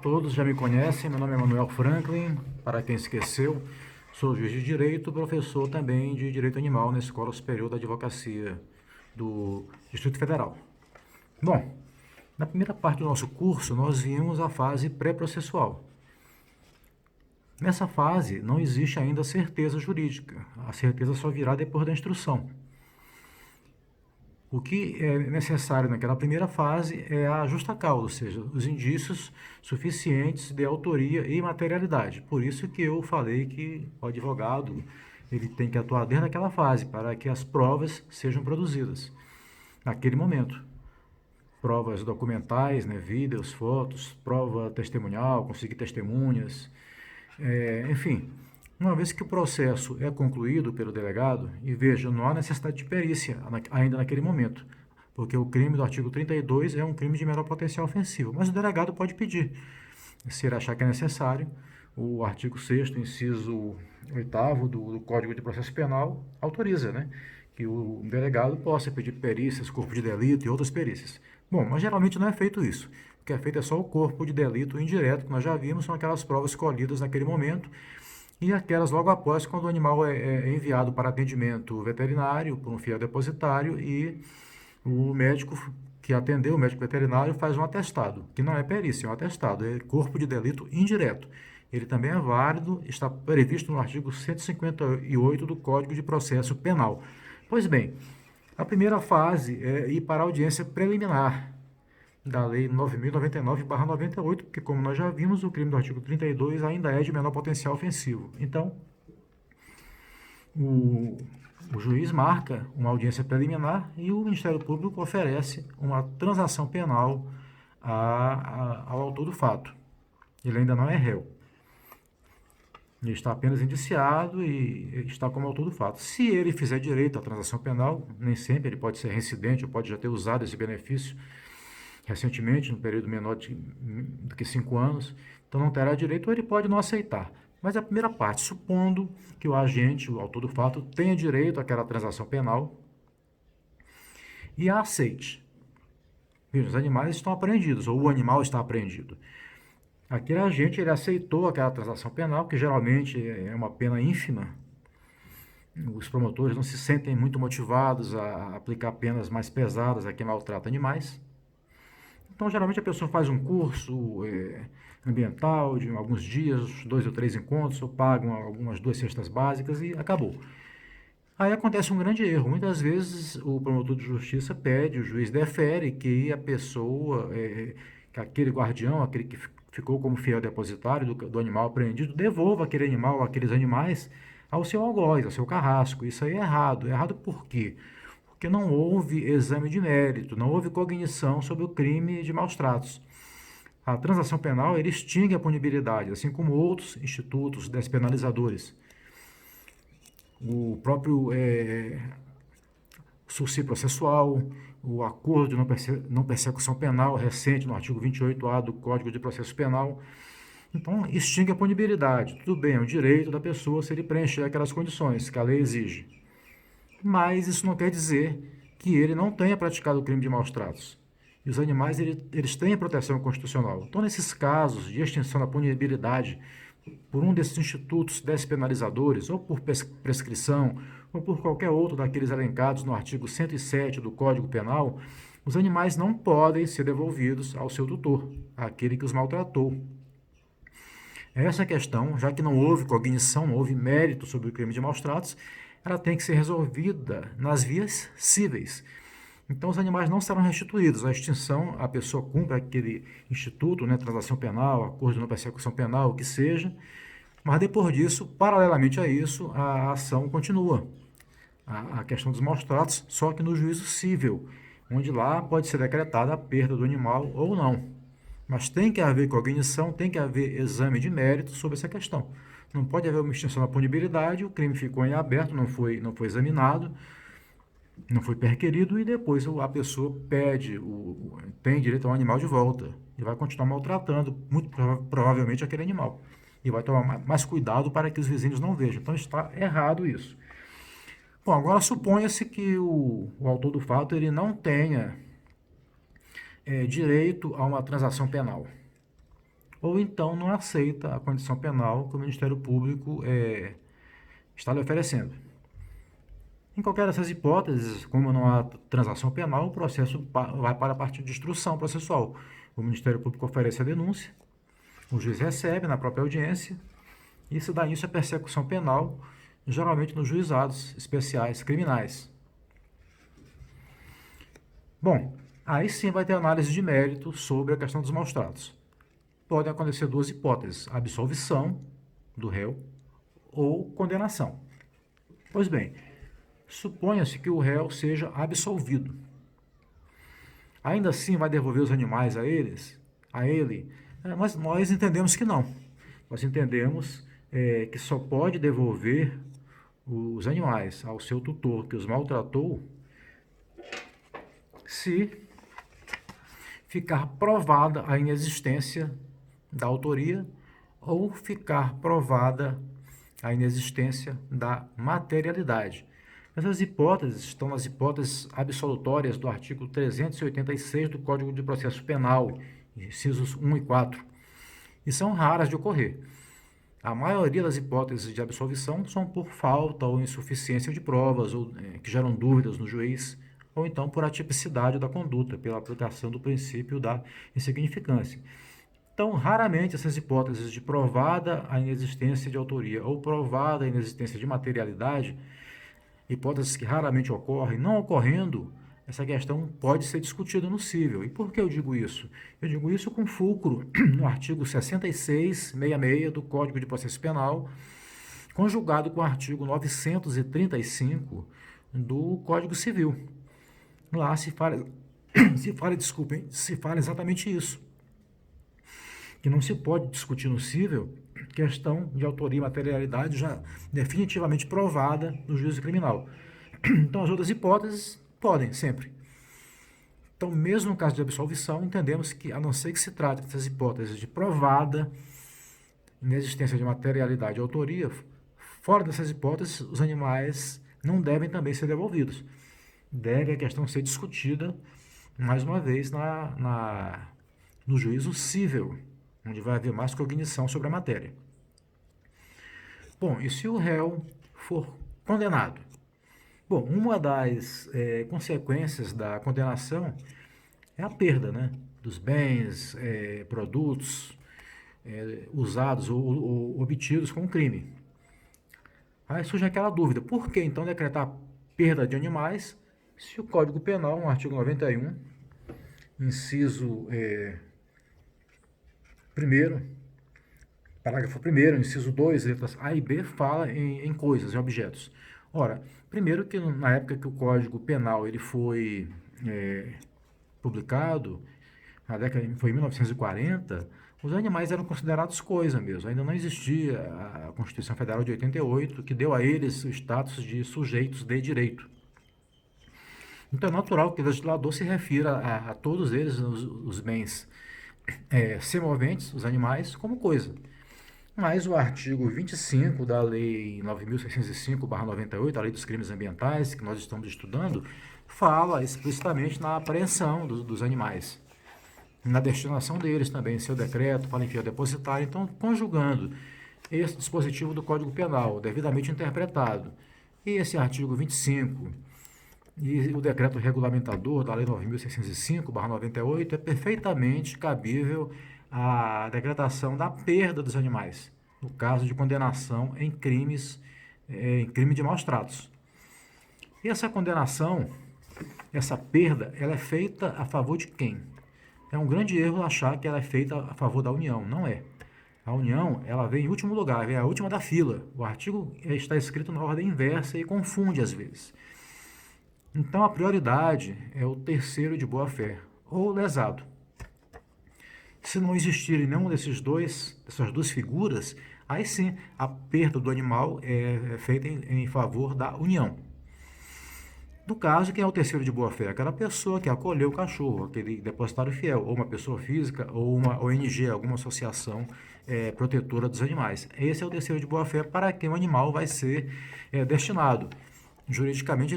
todos já me conhecem, meu nome é Manuel Franklin, para quem esqueceu, sou juiz de direito, professor também de direito animal na Escola Superior da Advocacia do Distrito Federal. Bom, na primeira parte do nosso curso nós vimos a fase pré-processual. Nessa fase não existe ainda certeza jurídica, a certeza só virá depois da instrução. O que é necessário naquela primeira fase é a justa causa, ou seja, os indícios suficientes de autoria e materialidade. Por isso que eu falei que o advogado ele tem que atuar desde aquela fase para que as provas sejam produzidas naquele momento. Provas documentais, né, vídeos, fotos, prova testemunhal, conseguir testemunhas, enfim. Uma vez que o processo é concluído pelo delegado, e veja, não há necessidade de perícia ainda naquele momento, porque o crime do artigo 32 é um crime de menor potencial ofensivo, mas o delegado pode pedir, se ele achar que é necessário, o artigo 6º, inciso 8º do Código de Processo Penal autoriza, né, que o delegado possa pedir perícias, corpo de delito e outras perícias. Bom, mas geralmente não é feito isso. O que é feito é só o corpo de delito indireto, que nós já vimos, são aquelas provas colhidas naquele momento, e aquelas logo após, quando o animal é enviado para atendimento veterinário por um fiel depositário e o médico que atendeu, o médico veterinário, faz um atestado, que não é perícia, é um atestado, é corpo de delito indireto. Ele também é válido, está previsto no artigo 158 do Código de Processo Penal. Pois bem, a primeira fase é ir para a audiência preliminar da Lei 9.099/98, porque, como nós já vimos, o crime do artigo 32 ainda é de menor potencial ofensivo. Então, o juiz marca uma audiência preliminar e o Ministério Público oferece uma transação penal ao autor do fato. Ele ainda não é réu. Ele está apenas indiciado e está como autor do fato. Se ele fizer direito à transação penal, nem sempre ele pode ser reincidente ou pode já ter usado esse benefício recentemente, no período menor do que 5 anos, então não terá direito ou ele pode não aceitar. Mas a primeira parte, supondo que o agente, o autor do fato, tenha direito àquela transação penal e a aceite. Veja, os animais estão apreendidos, ou o animal está apreendido. Aquele agente, ele aceitou aquela transação penal, que geralmente é uma pena ínfima. Os promotores não se sentem muito motivados a aplicar penas mais pesadas a quem maltrata animais. Então, geralmente a pessoa faz um curso ambiental de alguns dias, 2 ou 3 encontros, ou pagam algumas 2 cestas básicas e acabou. Aí acontece um grande erro. Muitas vezes o promotor de justiça pede, o juiz defere que a pessoa, que aquele guardião, aquele que ficou como fiel depositário do animal apreendido, devolva aquele animal, aqueles animais ao seu algoz, ao seu carrasco. Isso aí é errado. É errado por quê? Porque não houve exame de mérito, não houve cognição sobre o crime de maus tratos. A transação penal ele extingue a punibilidade, assim como outros institutos despenalizadores. O próprio sursi processual, o acordo de não persecução penal recente no artigo 28A do Código de Processo Penal. Então, extingue a punibilidade. Tudo bem, é um direito da pessoa se ele preencher aquelas condições que a lei exige. Mas isso não quer dizer que ele não tenha praticado o crime de maus tratos. E os animais, eles têm proteção constitucional. Então, nesses casos de extinção da punibilidade por um desses institutos despenalizadores, ou por prescrição, ou por qualquer outro daqueles elencados no artigo 107 do Código Penal, os animais não podem ser devolvidos ao seu tutor, àquele que os maltratou. Essa questão, já que não houve cognição, não houve mérito sobre o crime de maus tratos, ela tem que ser resolvida nas vias cíveis. Então, os animais não serão restituídos. A extinção, a pessoa cumpre aquele instituto, né, transação penal, acordo de não persecução penal, o que seja, mas depois disso, paralelamente a isso, a ação continua. A questão dos maus tratos, só que no juízo cível, onde lá pode ser decretada a perda do animal ou não. Mas tem que haver cognição, tem que haver exame de mérito sobre essa questão. Não pode haver uma extinção da punibilidade, o crime ficou em aberto, não foi examinado, não foi perquirido e depois a pessoa pede, tem direito ao animal de volta e vai continuar maltratando, muito provavelmente, aquele animal. E vai tomar mais cuidado para que os vizinhos não vejam. Então está errado isso. Bom, agora suponha-se que o autor do fato ele não tenha direito a uma transação penal. ou então não aceita a condição penal que o Ministério Público está lhe oferecendo. Em qualquer dessas hipóteses, como não há transação penal, o processo vai para a parte de instrução processual. O Ministério Público oferece a denúncia, o juiz recebe na própria audiência e se dá início à persecução penal, geralmente nos juizados especiais criminais. Bom, aí sim vai ter análise de mérito sobre a questão dos maus-tratos. Podem acontecer duas hipóteses: absolvição do réu ou condenação. Pois bem, suponha-se que o réu seja absolvido. Ainda assim vai devolver os animais a ele? Mas nós entendemos que não. Nós entendemos que só pode devolver os animais ao seu tutor que os maltratou se ficar provada a inexistência da autoria ou ficar provada a inexistência da materialidade. Essas hipóteses estão nas hipóteses absolutórias do artigo 386 do Código de Processo Penal, incisos 1 e 4, e são raras de ocorrer. A maioria das hipóteses de absolvição são por falta ou insuficiência de provas, ou que geram dúvidas no juiz, ou então por atipicidade da conduta, pela aplicação do princípio da insignificância. Então, raramente essas hipóteses de provada a inexistência de autoria ou provada a inexistência de materialidade, hipóteses que raramente ocorrem, não ocorrendo, essa questão pode ser discutida no cível. E por que eu digo isso? Eu digo isso com fulcro no artigo 6666 do Código de Processo Penal, conjugado com o artigo 935 do Código Civil. Lá se fala exatamente isso, que não se pode discutir no cível questão de autoria e materialidade já definitivamente provada no juízo criminal. Então, as outras hipóteses podem, sempre. Então, mesmo no caso de absolvição, entendemos que, a não ser que se trate dessas hipóteses de provada inexistência de materialidade e autoria, fora dessas hipóteses, os animais não devem também ser devolvidos. Deve a questão ser discutida, mais uma vez, no juízo cível, onde vai haver mais cognição sobre a matéria. Bom, e se o réu for condenado? Bom, uma das consequências da condenação é a perda, né, dos bens, produtos usados ou obtidos com o crime. Aí surge aquela dúvida: por que então decretar perda de animais se o Código Penal, no artigo 91, inciso 1º, parágrafo 1º, inciso 2, letras A e B, fala em coisas, em objetos? Ora, primeiro que na época que o Código Penal ele foi publicado, na década, foi em 1940, os animais eram considerados coisa mesmo. Ainda não existia a Constituição Federal de 88, que deu a eles o status de sujeitos de direito. Então é natural que o legislador se refira a todos eles, os bens semoventes, os animais, como coisa. Mas o artigo 25 da Lei 9.605/98, a Lei dos Crimes Ambientais, que nós estamos estudando, fala explicitamente na apreensão dos animais, na destinação deles também, em seu decreto, para enviar depositário. Então, conjugando esse dispositivo do Código Penal, devidamente interpretado, e esse artigo 25 e o decreto regulamentador da Lei 9.605/98, é perfeitamente cabível a decretação da perda dos animais, no caso de condenação em crime de maus tratos. E essa condenação, essa perda, ela é feita a favor de quem? É um grande erro achar que ela é feita a favor da União. Não é. A União, ela vem em último lugar, vem a última da fila. O artigo está escrito na ordem inversa e confunde às vezes. Então, a prioridade é o terceiro de boa-fé, ou lesado. Se não existirem nenhum dessas duas figuras, aí sim a perda do animal é feita em favor da União. No caso, quem é o terceiro de boa-fé? Aquela pessoa que acolheu o cachorro, aquele depositário fiel, ou uma pessoa física, ou uma ONG, alguma associação protetora dos animais. Esse é o terceiro de boa-fé para quem o animal vai ser destinado. juridicamente,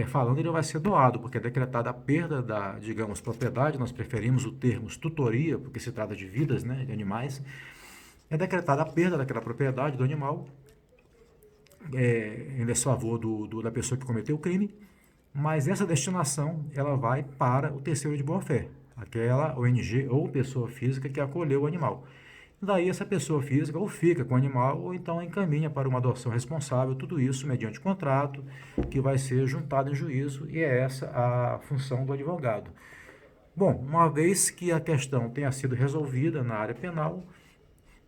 falando, ele vai ser doado, porque é decretada a perda da, digamos, propriedade, nós preferimos o termo tutoria, porque se trata de vidas, né, de animais, é decretada a perda daquela propriedade do animal, em desfavor da pessoa que cometeu o crime, mas essa destinação ela vai para o terceiro de boa-fé, aquela ONG ou pessoa física que acolheu o animal. Daí essa pessoa física ou fica com o animal ou então encaminha para uma adoção responsável, tudo isso mediante contrato que vai ser juntado em juízo e é essa a função do advogado. Bom, uma vez que a questão tenha sido resolvida na área penal,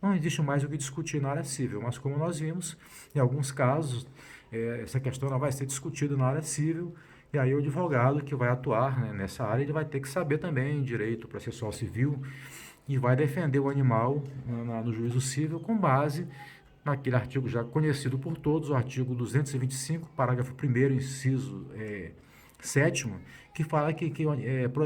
não existe mais o que discutir na área civil, mas como nós vimos, em alguns casos, essa questão ela vai ser discutida na área civil, e aí o advogado que vai atuar, né, nessa área, ele vai ter que saber também direito processual civil e vai defender o animal no juízo civil com base naquele artigo já conhecido por todos, o artigo 225, parágrafo 1º, inciso 7º, que fala que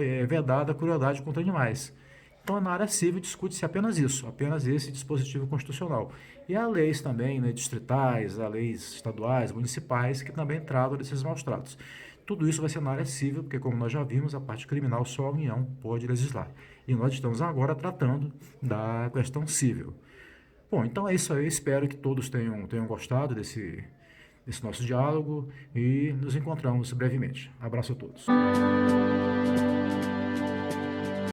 é vedada a crueldade contra animais. Então, na área civil, discute-se apenas isso, apenas esse dispositivo constitucional. E há leis também, né, distritais, há leis estaduais, municipais, que também tratam desses maus tratos. Tudo isso vai ser na área civil, porque, como nós já vimos, a parte criminal só a União pode legislar. E nós estamos agora tratando da questão civil. Bom, então é isso aí. Espero que todos tenham gostado desse nosso diálogo e nos encontramos brevemente. Abraço a todos.